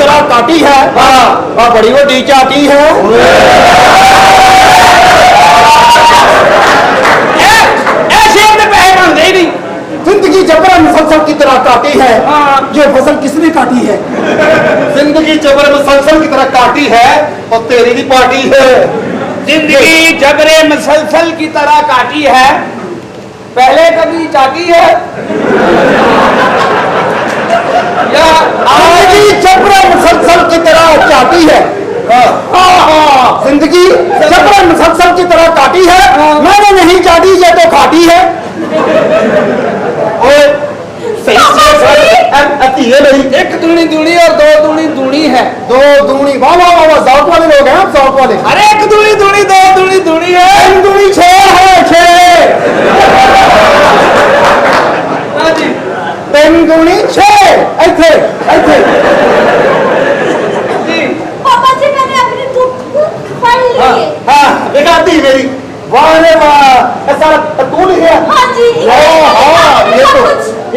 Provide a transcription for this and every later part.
तरह काटी है और बड़ी वड्डी चाटी है। जिंदगी जबर मुसलसल की तरह काटी है, ये फसल किसने काटी है? जिंदगी जबर मुसलसल की तरह काटी है और तेरी भी पार्टी है। जिंदगी जबरे मुसलसल की तरह काटी है, पहले कभी चाटी है या जिंदगी जबर मुसलसल की तरह चाटी है। जिंदगी जबर मुसलसल की तरह काटी है, मैंने नहीं चाटी, ये तो खाटी है। एक दूनी दूनी और दो दूनी दूनी है। दो दूनी, वाह वाह वाह वाह, शौक वाले लोग हैं आप, शौक वाले। अरे एक दूनी दूनी दो दूनी दूनी है, तीन दूनी छह है, छह। तीन दूनी छह, ऐसे ऐसे। पापा जी मैंने अपनी बुक पढ़ ली है। हाँ बेटी मेरी, वाह रे वाह, ऐसा तू लिख गया? हाँ जी, ये तो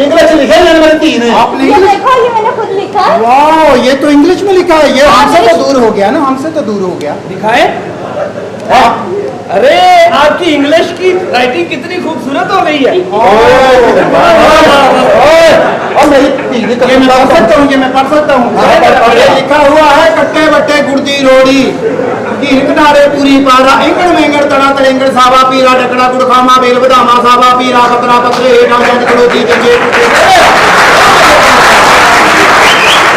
इंग्लिश लिखा है मेरी धी ने। आपने ये देखो, ये मैंने खुद लिखा है। वाह, ये तो इंग्लिश में लिखा है। ये हमसे तो दूर हो गया ना, हमसे तो दूर हो गया। दिखाए? अरे आपकी इंग्लिश की राइटिंग कितनी खूबसूरत हो गई है। और मेरी धी ने तो मैं पढ़ सकता हूँ, ये मैं पढ़ सकता हूँ। ये लिखा हुआ है, कट्टे बट्टे गुड़दी रोड़ी की किनारे पूरी पारा, इंगड़ मेंगड़ तड़ा तड़ेंगड़ सावा पीरा डकड़ा गुड़खामा बेल बदामा सावा पीरा पतरा पतरे हेठा जंज कड़ोती जंजे।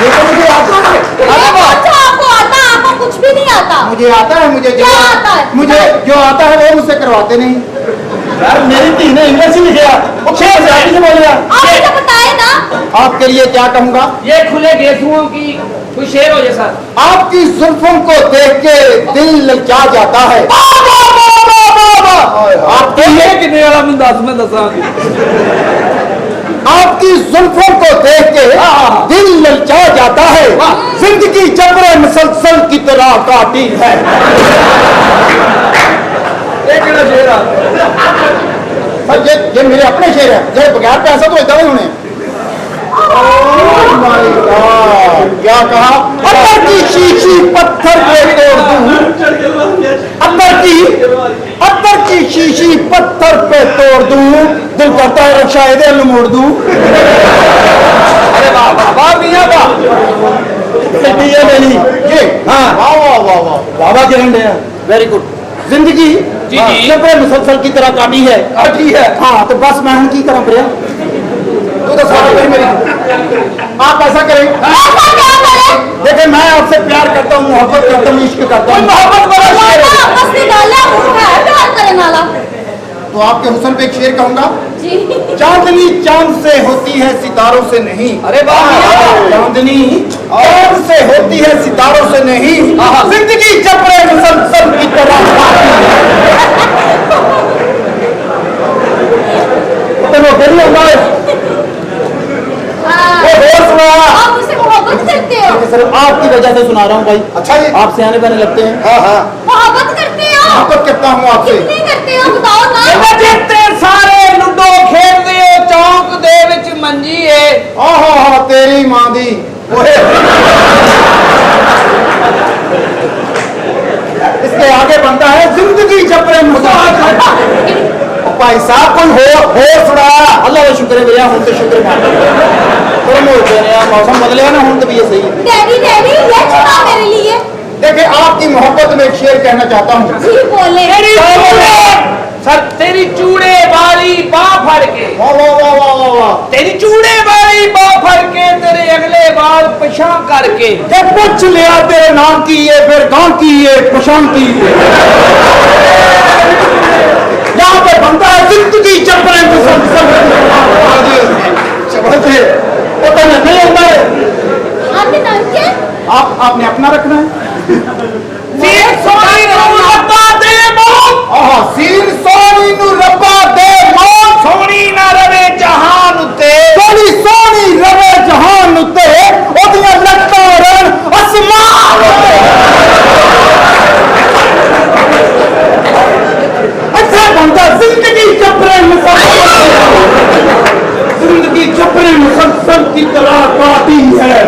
ये तो मुझे आता है। अच्छा आपको आता, आपको कुछ भी नहीं आता। मुझे आता है, मुझे जो क्या आता है? मुझे जो आता है वो मुझसे करवाते नहीं। यार मेरी धी ने इंग्लिश ही लिखा, वो शेर से बोल रहा। आपने तो बताया ना। आपके लिए क्या कहूँगा? ये खुले गेसुओं की कोई शेर हो जैसा। आपकी जुल्फों को देख के दिल ललचा जाता है। आपकी कितने वाला मुंदाज में दसा आपकी जुल्फों को देख के दिल ललचा जाता है। जिंदगी जबरे मुसलसल की तरह काटी है। ये मेरे अपने शेर है, जब बगैर पैसा तो इतना ही होने। क्या कहा? अतर की शीशी पत्थर पे तोड़ दूं, अतर की शीशी पत्थर पे तोड़ दूं, दिल करता है रक्षा इधर मोड़ दूं। अरे वाह वाह वाह मियां वाह। ये मेरी ये, हाँ वाह वाह वाह वाह, बाबा किरण दे, वेरी गुड। जिंदगी जबरे मुसलसल की तरह काटी है, काटी है। हाँ तो बस मैं हूँ की तरह प्रिया, तू तो सारा मेरी। आप ऐसा करें, देखिए मैं आपसे प्यार करता हूँ, मोहब्बत करता हूँ, इश्क करता हूँ। मोहब्बत तो आपके हुस्न पे एक शेर कहूंगा। चांदनी चांद से होती है सितारों से नहीं। अरे वाह। चांदनी चांद से होती है सितारों से नहीं, जिंदगी जबरे मुसलसल की तरह आप मुझसे मोहब्बत करते हो? सिर्फ आपकी वजह से सुना रहा हूँ भाई। अच्छा जी, आप सियाने बने लगते हैं। हाँ हाँ, मोहब्बत करते हो? मोहब्बत करता हूँ आपसे। कितनी करते हो बताओ ना। जितने सारे लुडो खेलते हो चौक दे विच मंजी है। आहा तेरी मां दी। इसके आगे बनता है जिंदगी जबरे मुसलसल। भाई साहब कोई हो सुना। अल्लाह का शुक्र है भैया, हम तो शुक्र मौसम बदलेगा ना, हम तो भी ये सही है। डैडी डैडी ये सुना मेरे लिए। देखिए आपकी मोहब्बत में एक शेर कहना चाहता हूँ। जी बोले। सर तेरी चूड़े वाली बाँ फड़ के, वाह वाह वाह वाह वाह वाह, तेरी चूड़े वाली बाँ फड़ के, तेरे अगले बाल पछा करके, जब पूछ लिया तेरे नाम की ये, फिर गांव की ये, पशान की ये। यहाँ पे बनता है जिंदगी जबरे मुसलसल। पता नहीं होता है। आपके नाम क्या? आपने अपना रखना है। सीन सोनी नू रब्बा दे मौत, सीन सोनी नू रब्बा दे मौत, सोनी ना रवे जहान उते, सोनी सोनी रवे जहान उते, ओदियां लट्टां रन आसमान उते। अच्छा बनता जिंदगी जबरे मुसलसल, जिंदगी जबरे मुसलसल की तरह काटी है।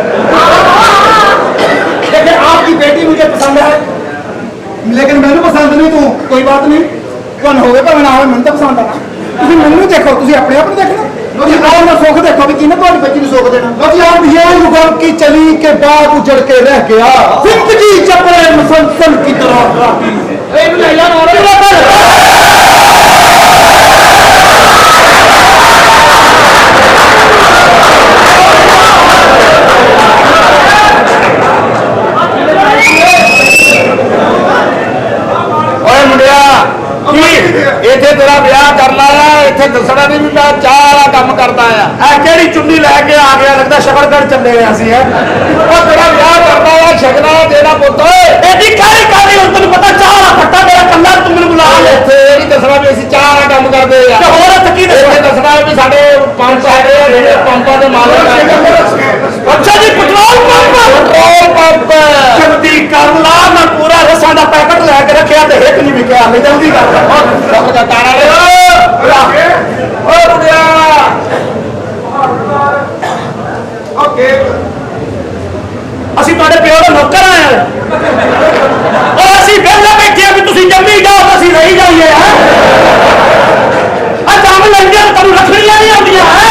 लेकिन मैंने पसंद नहीं तू कोई बात नहीं तुम होवे भावे ना होवे मैंने तो पसंद आना ਤੁਸੀਂ ਮੈਨੂੰ ਦੇਖੋ ਤੁਸੀਂ ਆਪਣੇ ਆਪ ਨੂੰ ਦੇਖਣਾ ਤੁਸੀਂ ਆਪ ਦਾ ਸੁੱਖ ਦੇਖੋ ਵੀ ਕਿਹਨੇ ਤੁਹਾਡੀ ਬੱਚੀ ਨੂੰ ਸੁੱਖ ਦੇਣਾ ਲੋ ਜੀ ਆਪ ਇਹ युगम की चली के बाद उजड़ के रह गया जिंदगी जबरे मुसलसल की तरह काटी ਇਹਨੂੰ ਲੈ ਜਾ ਓਏ ਮੁੰਡਿਆ ਇੱਥੇ ਤੇਰਾ ਵਿਆਹ ਕਰਨਾ ਆ ਇੱਥੇ ਦੱਸਣਾ ਨਹੀਂ ਵੀ ਮੈਂ ਚਾਹ ਵਾਲਾ ਕੰਮ ਕਰਦਾ ਆ ਇਹ ਕਿਹੜੀ ਚੁੰਨੀ ਲੈ ਕੇ ਆ ਗਿਆ ਲੱਗਦਾ ਸ਼ਕਰਗੜ੍ਹ ਚੱਲੇ ਆ ਅਸੀਂ ਹੈ ਉਹ ਤੇਰਾ ਵਿਆਹ ਕਰਨਾ ਆ ਛਕਣਾ ਤੇਰਾ ਪੁੱਤ ਇਹਦੀ ਕਾਹਦੀ ਕਾਹਦੀ ਹੁਣ ਤੈਨੂੰ ਪਤਾ ਚਾਹ ਵਾਲਾ ਫੱਟਾ ਮੇਰਾ ਕੱਲਾ ਤੂੰ ਮੈਨੂੰ ਬੁਲਾ ਲੈ ਇੱਥੇ ਇਹ ਨਹੀਂ ਦੱਸਣਾ ਵੀ ਅਸੀਂ ਚਾਹ ਵਾਲਾ ਕੰਮ ਕਰਦੇ ਆ ਤੇ ਹੋਰ ਇੱਥੇ ਕੀ ਦੱਸਣਾ? ਇੱਥੇ ਦੱਸਣਾ ਵੀ ਸਾਡੇ ਪੰਪ ਹੈਗੇ ਆ ਜਿਹੜੇ ਪੰਪਾਂ ਦੇ ਮਾਲਕ ਆ ਅੱਛਾ ਜੀ ਪੈਟਰੋਲ ਪੰਪ ਜਲਦੀ ਕਰ ਲਾ ਮੈਂ ਪੂਰਾ ਰਸਾਂ ਦਾ ਪੈਕਟ ਲੈ ਕੇ ਰੱਖਿਆ ਤੇ ਇੱਕ ਨਹੀਂ ਵਿਕਿਆ ਨਹੀਂ ਜਲਦੀ ਕਰ ਰੱਬ ਦਾ ਤਾਰਾ ਓ ਮੁੰਡਿਆ ਅਸੀਂ ਤੁਹਾਡੇ ਪਿਓ ਦਾ ਨੌਕਰ ਆਏ ਔਰ ਅਸੀਂ ਵਿਹਲੇ ਬੈਠੇ ਆ ਵੀ ਤੁਸੀਂ ਜੰਮੀ ਜਾਓ ਤਾਂ ਅਸੀਂ ਰਹੀ ਜਾਈਏ ਹੈ ਆ ਜੰਮ ਲੈਂਦੇ ਆ ਤੁਹਾਨੂੰ ਰੱਖਣੀਆਂ ਨਹੀਂ ਆਉਂਦੀਆਂ ਹੈ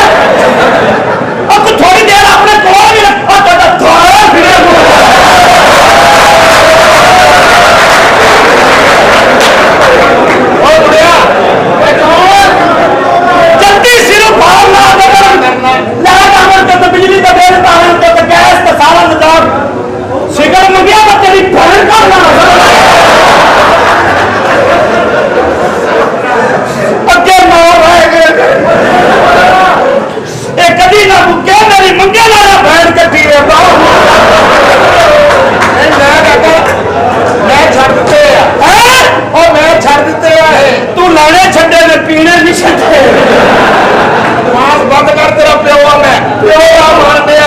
ਉਹ ਤੂੰ ਥੋੜੀ ਦੇਰ ਆਪਣੇ ਕੋਲ ਵੀ ਰੱਖ ਉਹ ਤੁਹਾਡਾ ਥੋੜਾ ਫਿਰੇ ਓ ਮੁੰਡਿਆ ਜਲਦੀ ਸਿਰੋਂ ਬਾਹਰ ਲਾ ਦੇ ਲੈ ਕਾਮਰ ਤੇ ਬਿਜਲੀ ਦਾ ਬਿੱਲ ਪਾਣ ਤੇ ਗੈਸ ਤੇ ਸਾਰਾ ਨਿਜ਼ਾਮ ਸਿਗਰ ਮੰਗਿਆ ਤਾਂ ਤੇਰੀ ਭੈਣ ਕਰਨਾ ਅੱਗੇ ਨਾ ਰਹਿ ਗਏ ਇਹ ਕਦੀ ਨਾ ਮੁੱਕੇ ਮੇਰੀ ਮੰਗੇ ਨਾਲ ਭੈਣ ਕੱਟੀ ਹੈ ਇਹ ਮੈਂ ਕਾਕਾ ਮੈਂ ਛੱਡ ਦਿੱਤੇ ਆ ਉਹ ਮੈਂ ਛੱਡ ਦਿੱਤੇ ਆ ਇਹ ਤੂੰ ਲਾਣੇ ਛੱਡੇ ਨੇ ਪੀਣੇ ਨਹੀਂ ਛੱਡੇ ਮਾਸ ਬੰਦ ਕਰ ਤੇਰਾ ਪਿਓ ਆ ਮੈਂ ਪਿਓ ਆ ਮੰਨਦੇ ਆ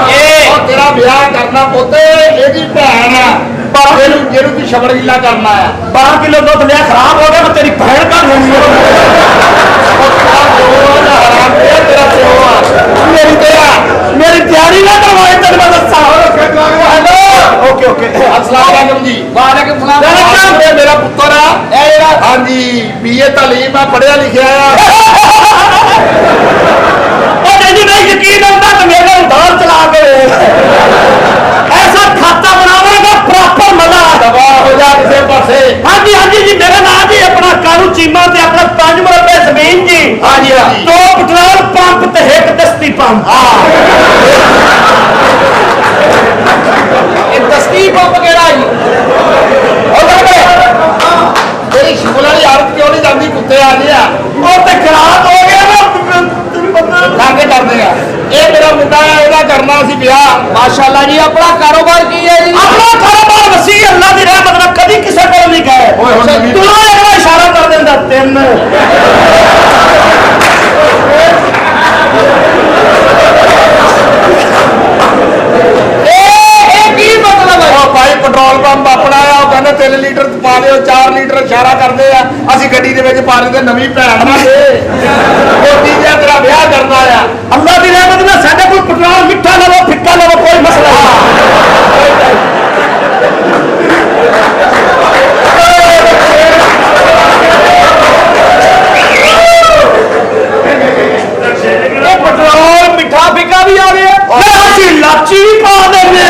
ਇਹ ਉਹ ਤੇਰਾ ਵਿਆਹ ਕਰਨਾ ਪੁੱਤ ਇਹਦੀ ਭੈਣ ਆ ਪਰ ਜਿਹਨੂੰ ਤੂੰ ਸ਼ਬਰ ਗਿੱਲਾ ਕਰਨਾ ਆ 12 ਕਿਲੋ ਦੁੱਧ ਲਿਆ ਖਰਾਬ ਹੋ ਗਿਆ ਮੈਂ ਤੇਰੀ ਭੈਣ ਕਰ ਲੈਣੀ ਉਹ ਤੇਰਾ ਪਿਓ ਆ ਨਾ ਹਰਾਮ ਇਹ ਤੇਰਾ ਪਿਓ ਆ ਮੇਰੀ ਮੇਰੀ ਤਿਆਰੀ ਨਾ ਕਰਵਾਏ ਤੈਨੂੰ ਮੈਂ ਦੱਸਾਂ ਹੈਲੋ ਓਕੇ ਓਕੇ ਅਸਲਾਮ ਵਾਲੇਕੁਮ ਜੀ ਵਾਲੇਕੁਮ ਸਲਾਮ ਇਹ ਮੇਰਾ ਪੁੱਤਰ ਆ ਇਹ ਜਿਹੜਾ ਹਾਂਜੀ ਬੀਏ ਤਾਲੀਮ ਆ ਪੜਿਆ ਲਿਖਿਆ ਆ ਉਹ ਨਹੀਂ ਨਹੀਂ ਯਕੀਨ ਆਉਂਦਾ ਤਾਂ ਮੇਰੇ ਨਾਲ ਉਧਾਰ ਚਲਾ ਕੇ ਐਸਾ ਖਾਤਾ ਬਣਾਵਾਂਗਾ ਪ੍ਰੋਪਰ ਮਜ਼ਾ ਦਵਾ ਹੋ ਜਾ ਕਿਸੇ ਪਾਸੇ ਹਾਂਜੀ ਹਾਂਜੀ ਜੀ ਮੇਰਾ ਨਾਮ ਜੀ ਆਪਣਾ ਕਾਲੂ ਚੀਮਾ ਤੇ ਆਪਣਾ 5 ਮਰਬੇ ਜ਼ਮੀਨ ਜੀ ਹਾਂਜੀ ਹਾਂਜੀ 2 ਪੈਟਰੋਲ ਪੰਪ ਤੇ 1 ਦਸਤੀ ਪੰਪ ਇਹ ਦਸਤੀ ਪੰਪ ਕਿਹੜਾ ਜੀ ਤੇਰੀ ਸ਼ੁਗਲ ਵਾਲੀ ਆਦਤ ਕਿਉਂ ਨਹੀਂ ਜਾਂਦੀ ਕੁੱਤੇ ਆ ਗਏ ਆ ਉਹ ਤੇ ਖਰਾਬ ਹੋ ਗਿਆ ਨਾ ਤੈਨੂੰ ਪਤਾ ਲਾਗੇ ਕਰਦੇ ਆ ਇਹ ਮੇਰਾ ਮੁੰਡਾ ਆ ਇਹਦਾ ਕਰਨਾ ਸੀ ਵਿਆਹ ਮਾਸ਼ਾਅੱਲਾ ਜੀ ਆਪਣਾ ਕਾਰੋਬਾਰ ਕੀ ਹੈ ਜੀ ਆਪਣਾ ਕਾਰੋਬਾਰ ਵਸੀ ਅੱਲਾ ਦੀ ਰਹਿਮਤ ਨਾਲ ਕਦੀ ਕਿਸੇ ਕੋਲ ਨਹੀਂ ਗਏ ਓਏ ਹੁਣ ਨਵੀਂ- ਤੂੰ ਇਹਦਾ ਇਸ਼ਾਰਾ ਕਰ ਦਿੰਦਾ 3 ਇਹ ਕੀ ਮਤਲਬ ਹੈ ਉਹ ਭਾਈ ਪੈਟਰੋਲ ਪੰਪ ਆਪਣਾ ਆ ਉਹ ਕਹਿੰਦੇ 3 ਲੀਟਰ ਪਾ ਦਿਓ 4 ਲੀਟਰ ਇਸ਼ਾਰਾ ਕਰਦੇ ਆ ਅਸੀਂ ਗੱਡੀ ਦੇ ਵਿੱਚ ਪਾ ਦਿੰਦੇ ਨਵੀਂ ਭੈਣ ਨਾ ਦੇ ਕੋਟੀ ਜਿਹਾ ਤੇਰਾ ਵਿਆਹ ਕਰਨਾ ਆ ਅੱਲਾ ਦੀ ਰਹਿਮਤ ਨਾਲ ਸਾਡੇ ਕੋਲ ਪੈਟਰੋਲ ਮਿੱਠਾ ਲਵੋ ਫਿੱਕਾ ਲਵੋ ਕੋਈ ਮਸਲਾ ਨਹੀਂ ਇਹ ਪੈਟਰੋਲ ਮਿੱਠਾ ਫਿੱਕਾ ਵੀ ਆ ਗਿਆ ਅਸੀਂ ਲਾਚੀ ਵੀ ਪਾ ਦਿੰਦੇ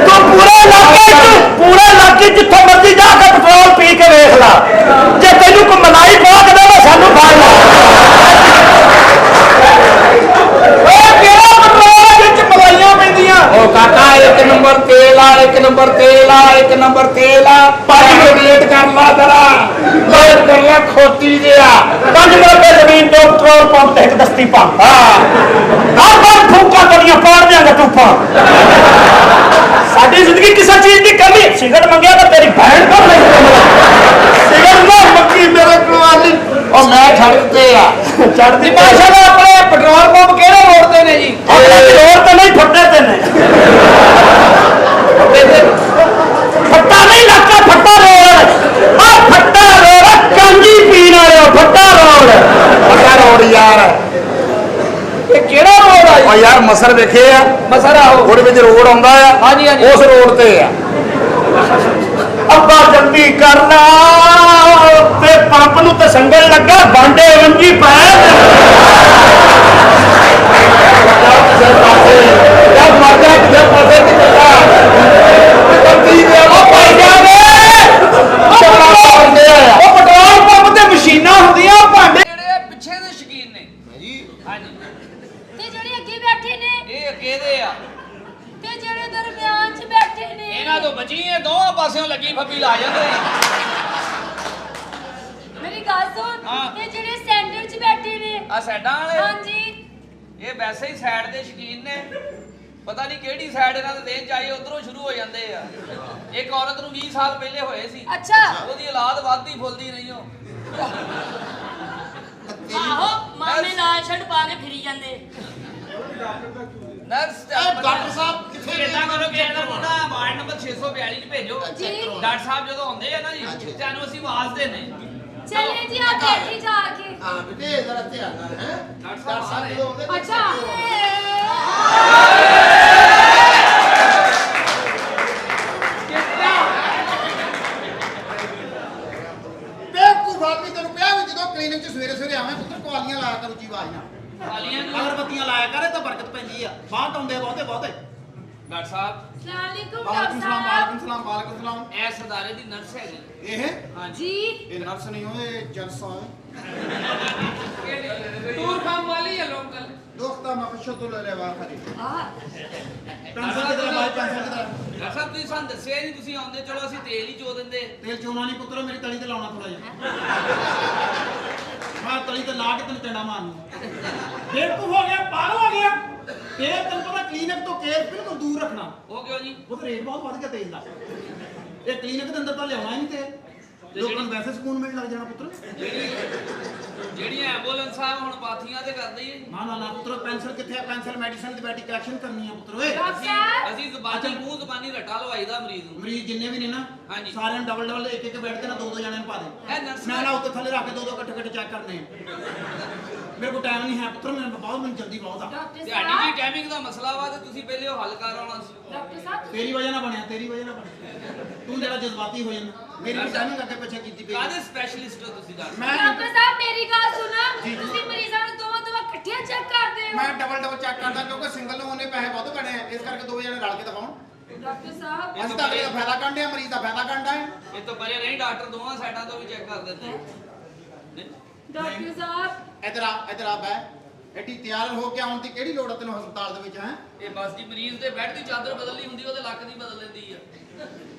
ਤੂੰ ਪੂਰੇ ਇਲਾਕੇ ਜਿੱਥੇ ਮਰਜ਼ੀ ਜਾ ਕੇ ਪੈਟਰੋਲ ਪੀ ਕੇ ਵੇਖ ਲਾ ਜੇ ਤੈਨੂੰ ਕੋਈ ਮਲਾਈ ਪਾ ਕੇ ਦੇਵੇ ਸਾਨੂੰ ਖਾ ਲਾ ਓਏ ਕਿਹੜਾ ਪੈਟਰੋਲ ਵਿੱਚ ਮਲਾਈਆਂ ਪੈਂਦੀਆਂ ਉਹ ਕਾਕਾ 1 ਨੰਬਰ ਤੇਲ ਆ 1 ਨੰਬਰ ਤੇਲ ਆ 1 ਨੰਬਰ ਤੇਲ ਆ ਭਾਈ ਰੇਟ ਕਰ ਲਾ ਤੇਰਾ ਲੋਡ ਕਰ ਲਾ ਖੋਤੀ ਜਿਆ 5 ਮਰਬੇ ਜ਼ਮੀਨ 2 ਪੈਟਰੋਲ ਪੰਪ ਤੇ 1 ਦਸਤੀ ਪੰਪ ਹਰ ਵਾਰ ਫੂਕਾਂ ਕਰੀਆਂ ਪਾੜ ਦਿਆਂਗਾ ਤੂਫਾਨ ਸਾਡੀ ਜ਼ਿੰਦਗੀ ਕਿਸੇ ਚੀਜ਼ ਦੀ ਕਮੀ ਸਿਗਰਟ ਮੰਗਿਆ ਤਾਂ ਤੇਰੀ ਭੈਣ ਕਰ ਲਈ ਸਿਗਰਟ ਨਾ ਮੰਗੀ ਮੇਰੇ ਕੋਲ ਆਲੀ ਉਹ ਮੈਂ ਛੱਡ ਦਿੱਤੇ ਆ ਚੜਦੀ ਮਾਸ਼ਾਅੱਲਾ ਆਪਣੇ ਪੈਟਰੋਲ ਪੰਪ ਕਿਹੜੇ ਰੋਡ ਤੇ ਨੇ ਜੀ ਹੋਰ ਤਾਂ ਨਹੀਂ ਫੱਟੇ ਤੇ ਨੇ ਫੱਟਾ ਨਹੀਂ ਲੱਗਾ ਫੱਟਾ ਰੋਡ ਆ ਫੱਟਾ ਰੋਡ ਕਾਂਜੀ ਪੀਣ ਵਾਲਿਓ ਫੱਟਾ ਰੋਡ ਪਤਾ ਰੋਡ ਯਾਰ ਇਹ ਕਿਹੜਾ ਰੋਡ ਆ ਓ ਯਾਰ ਮਸਰ ਵੇਖੇ ਆ ਮਸਰ ਆਓ ਉਹਦੇ ਵਿੱਚ ਰੋਡ ਆਉਂਦਾ ਆ ਹਾਂਜੀ, ਹਾਂਜੀ। ਉਸ ਰੋਡ ਤੇ ਆ ਅੱਬਾ ਜਲਦੀ ਕਰਨਾ ਤੇ ਪੰਪ ਨੂੰ ਤੇ ਸੰਗਲ ਲੱਗਾ ਬਾਂਡੇ ਵੰਜੀ ਪੈ ਜਦ ਮਾਰਦਾ ਕਿਤੇ ਪਾਸੇ ਕਿ ਚੱਲਾ ਜਲਦੀ ਦੇ ਉਹ ਭਾਈ ਜਾਵੇ ਉਹ ਪੈਟਰੋਲ ਪੰਪ ਤੇ ਮਸ਼ੀਨਾਂ ਹੁੰਦੀਆਂ ਭਾਂਡੇ ਜਿਹੜੇ ਪਿੱਛੇ ਦੇ ਸ਼ਕੀਨ ਨੇ ਜੀ ਹਾਂਜੀ ਤੇ ਜਿਹੜੇ ਅੱਗੇ ਬੈਠੇ ਨੇ ਇਹ ਕਿਹਦੇ ਆ ਤੇ ਜਿਹੜੇ ਦਰਮਿਆਨ 'ਚ ਬੈਠੇ ਨੇ ਇਹਨਾਂ ਤੋਂ ਬਚੀ ਇਹ ਦੋਵਾਂ ਪਾਸਿਓਂ ਲੱਗੀ ਫੱਬੀ ਲਾ ਜਾਂਦੇ ਮੇਰੀ ਗੱਲ ਸੁਣ ਹਾਂ। ਤੇ ਜਿਹੜੇ ਸੈਂਟਰ 'ਚ ਬੈਠੇ ਨੇ ਆ ਸਾਈਡਾਂ ਵਾਲੇ ਹਾਂਜੀ ਇਹ ਵੈਸੇ ਹੀ ਸਾਈਡ ਦੇ ਸ਼ਕੀਨ ਨੇ ਪਤਾ ਨਹੀਂ ਕਿਹੜੀ ਸਾਈਡ ਇਹਨਾਂ ਦੇ ਦੇਣ ਚਾਹੀਏ ਉਧਰੋਂ ਸ਼ੁਰੂ ਹੋ ਜਾਂਦੇ ਆ ਇੱਕ ਔਰਤ ਨੂੰ 20 ਸਾਲ ਪਹਿਲੇ ਹੋਏ ਸੀ ਅੱਛਾ ਉਹਦੀ ਔਲਾਦ ਵੱਧਦੀ ਫੁੱਲਦੀ ਨਹੀਂ ਉਹ ਆਹੋ ਮਾਮੇ ਨਾਲ ਛੱਡ ਪਾ ਕੇ ਫਿਰੀ ਜਾਂਦੇ ਨਰਸ ਡਾਕਟਰ ਸਾਹਿਬ ਕਿੱਥੇ ਨੇ? ਕਿੱਦਾਂ ਕਰੋਗੇ ਇਹਨਾਂ ਨੂੰ ਨਾ ਵਾਰਡ ਨੰਬਰ 642 ਚ ਭੇਜੋ ਜੀ। ਡਾਕਟਰ ਸਾਹਿਬ ਜਦੋਂ ਆਉਂਦੇ ਆ ਨਾ ਜੀ ਤੁਹਾਨੂੰ ਅਸੀਂ ਆਵਾਜ਼ ਦੇਨੇ ਚਲੇ ਜੀ ਆ ਬੈਠੀ ਜਾ ਕੇ ਹਾਂ ਬੇਟੇ ਜ਼ਰਾ ਧਿਆਨ ਨਾਲ ਹੈ ਡਾਕਟਰ ਸਾਹਿਬ ਆ ਰਹੇ। ਅੱਛਾ ਬੇਵਕੂਫ ਆਦਮੀ ਤੈਨੂੰ ਕਿਹਾ ਵੀ ਜਦੋਂ ਕਲੀਨਿਕ 'ਚ ਸਵੇਰੇ ਸਵੇਰੇ ਆਵੇਂ ਪੁੱਤਰ ਕੁਆਲੀਆਂ ਲਾਇਆ ਕਰ ਉੱਚੀ ਆਵਾਜ਼ ਨਾਲ ਵਾਲੀਆਂ ਨੂੰ ਅਗਰਬੱਤੀਆਂ ਲਾਇਆ ਕਰ ਇਹ ਤਾਂ ਬਰਕਤ ਪੈਂਦੀ ਆ ਬਾਹਰ ਆਉਂਦੇ ਬਹੁਤੇ ਬਹੁਤੇ ਡਾਕਟਰ ਸਾਹਿਬ ਸਲਾਮੁਅਲੈਕੁਮ ਵਾਲੇਕੁਮ ਡਾਕਟਰ ਸਲਾਮ ਸਾਹਿਬ ਵਾਲੇਕੁਮ ਸਲਾਮ ਵਾਲੇਕੁਮ ਸਲਾਮ ਇਹ ਸਰਦਾਰੇ ਦੀ ਨਰਸ ਹੈਗੀ ਇਹ ਹਾਂਜੀ ਜੀ ਇਹ ਨਰਸ ਨਹੀਂ ਹੋਏ ਜਲਸਾ ਟੂਰ ਫਾਰਮ ਵਾਲੀ ਹੈ ਲੋਕਲ ਦੁੱਖ ਦਾ ਮਕਸਦ ਤੋਂ ਲੈ ਲੈ ਵਾ ਖਰੀ ਆ ਪੈਨਸਲ ਕਿਧਰ ਬਾਈ ਪੈਨਸਲ ਕਿਧਰ ਡਾਕਟਰ ਸਾਹਿਬ ਤੁਸੀਂ ਸਾਨੂੰ ਦੱਸਿਆ ਨਹੀਂ ਤੁਸੀਂ ਆਉਂਦੇ ਚਲੋ ਅਸੀਂ ਤੇਲ ਹੀ ਚੋ ਦਿੰਦੇ ਤੇਲ ਚੋਣਾ ਨਹੀਂ ਪੁੱਤਰੋ ਮੇਰੀ ਤਲੀ ਤੇ ਲਾਉਣਾ ਥੋੜਾ ਜਿਹਾ ਮੈਂ ਤਲੀ ਤੇ ਲਾ ਕੇ ਤੈਨੂੰ ਟੰਡਾ ਮਾਰਨੀ ਬੇਵਕੂਫ ਹੋ ਗਿਆ ਪਾਗਲ ਹੋ ਗਿਆ ਤੇਲ ਤੈਨੂੰ ਪਤਾ ਕਲੀਨਿਕ ਤੋਂ ਕੇਸ ਬਿਲਕੁਲ ਦੂਰ ਰੱਖਣਾ ਉਹ ਕਿਉਂ ਜੀ ਉਹ ਰੇਟ ਬਹੁਤ ਵੱਧ ਗਿਆ ਤੇਲ ਦਾ ਇਹ ਕਲੀਨਿਕ ਦੇ ਅੰਦਰ ਤਾਂ ਲਿਆਉਣਾ ਹੀ ਨਹੀਂ ਤੇ ਲੋਕਾਂ ਨੂੰ ਵੈਸੇ ਸਕੂਨ ਮਿਲਣ ਲੱਗ ਜਾਣਾ ਪੁੱਤਰ ਜਿਹੜੀਆਂ ਐਂਬੂਲੈਂਸ ਆ ਹੁਣ ਪਾਥੀਆਂ ਤੇ ਕਰਦੇ ਹੀ ਆ ਜੀ ਨਾ ਪੁੱਤਰ ਪੈਨਸਲ ਕਿੱਥੇ ਆ ਪੈਨਸਲ ਮੈਡੀਸਨ ਦੀ ਬੈਟੀ ਕਲੈਕਸ਼ਨ ਕਰਨੀ ਆ ਪੁੱਤਰ ਓਏ ਡਾਕਟਰ ਸਾਹਿਬ ਅਸੀਂ ਜ਼ਬਾਨੀ ਮੂੰਹ ਜ਼ਬਾਨੀ ਰੱਟਾ ਲਵਾਈਦਾ ਮਰੀਜ਼ ਨੂੰ ਮਰੀਜ਼ ਜਿੰਨੇ ਵੀ ਨੇ ਨਾ ਹਾਂਜੀ। ਸਾਰਿਆਂ ਨੂੰ ਡਬਲ ਇੱਕ ਇੱਕ ਬੈੱਡ ਤੇ ਨਾ ਦੋ ਜਣਿਆਂ ਨੂੰ ਪਾ ਦੇ ਇਹ ਨਰਸ ਮੈਂ ਨਾ ਉੱਤੇ ਥੱਲੇ ਰੱਖ ਕੇ ਦੋ ਇਕੱਠੇ ਚੈੱਕ ਕਰਨੇ ਆ। ਮੇਰੇ ਕੋਲ ਟਾਈਮ ਨਹੀਂ ਹੈ ਪੁੱਤਰ ਮੈਨੂੰ ਜਲਦੀ ਬਹੁਤ ਆ ਡਾਕਟਰ ਤੁਹਾਡੀ ਸਾਹਿਬ ਵੀ ਟਾਈਮਿੰਗ ਦਾ ਮਸਲਾ ਵਾ ਤੇ ਤੁਸੀਂ ਪਹਿਲੇ ਉਹ ਹੱਲ ਕਰ ਆਉਣਾ ਸੀ ਡਾਕਟਰ ਸਾਹਿਬ ਤੇਰੀ ਵਜ੍ਹਾ ਨਾਲ ਬਣਿਆ ਤੇਰੀ ਵਜ੍ਹਾ ਨਾਲ ਬਣਿਆ ਤੂੰ ਜਿਹੜਾ ਜਜ਼ਬਾਤੀ ਹੋ ਜਾਂਦਾ ਮੇਰੀ ਵੀ ਟਾਈਮਿੰਗ ਅੱਗੇ ਪਿੱਛੇ ਕੀਤੀ ਪਈ ਕਾਹਦੇ ਸਪੈਸ਼ਲਿਸਟ ਹੋ ਤੁਸੀਂ ਦੱਸ ਮੈਂ ਡਾਕਟਰ ਸਾਹਿਬ ਮੇਰੀ ਗੱਲ ਸੁਣਾ ਜੀ। ਤੁਸੀਂ ਮਰੀਜ਼ਾਂ ਨੂੰ ਦੋਵਾਂ ਇਕੱਠਿਆਂ ਚੈੱਕ ਕਰਦੇ ਹੋ ਮੈਂ ਡਬਲ ਚੈੱਕ ਕਰਦਾ ਕਿਉਂਕਿ ਸਿੰਗਲ ਨੂੰ ਉਹਨੇ ਪੈਸੇ ਵੱਧ ਬਣੇ ਆ ਇਸ ਕਰਕੇ ਦੋ ਜਣੇ ਰਲ ਕੇ ਦਿਖਾਉਣ ਡਾਕਟਰ ਸਾਹਿਬ ਅਸੀਂ ਤਾਂ ਅਗਲੇ ਦਾ ਫਾਇਦਾ ਕੱਢਿਆ ਮਰੀਜ਼ ਦਾ ਫਾਇਦਾ ਕੱਢਦਾ ਹੈ ਇਹ ਤੋਂ ਪਰੇ ਨਹੀਂ ਡਾਕਟਰ ਦੋਵਾਂ ਸਾਈਡਾਂ ਤੋਂ ਵੀ ਚੈੱਕ ਕਰ ਦਿੰਦੇ ਡਾਕਟਰ ਸਾਹਿਬ ਇੱਧਰ ਆ ਬੈ ਐਡੀ ਤਿਆਰ ਹੋ ਕੇ ਆਉਣ ਦੀ ਕਿਹੜੀ ਲੋੜ ਆ ਤੈਨੂੰ ਹਸਪਤਾਲ ਦੇ ਵਿੱਚ ਹੈ ਇਹ ਬਸ ਜੀ ਮਰੀਜ਼ ਦੇ ਬੈੱਡ ਦੀ ਚਾਦਰ ਬਦਲਣੀ ਹੁੰਦੀ ਉਹਦੇ ਲੱਕ ਦੀ ਬਦਲ ਲੈਂਦੀ ਆ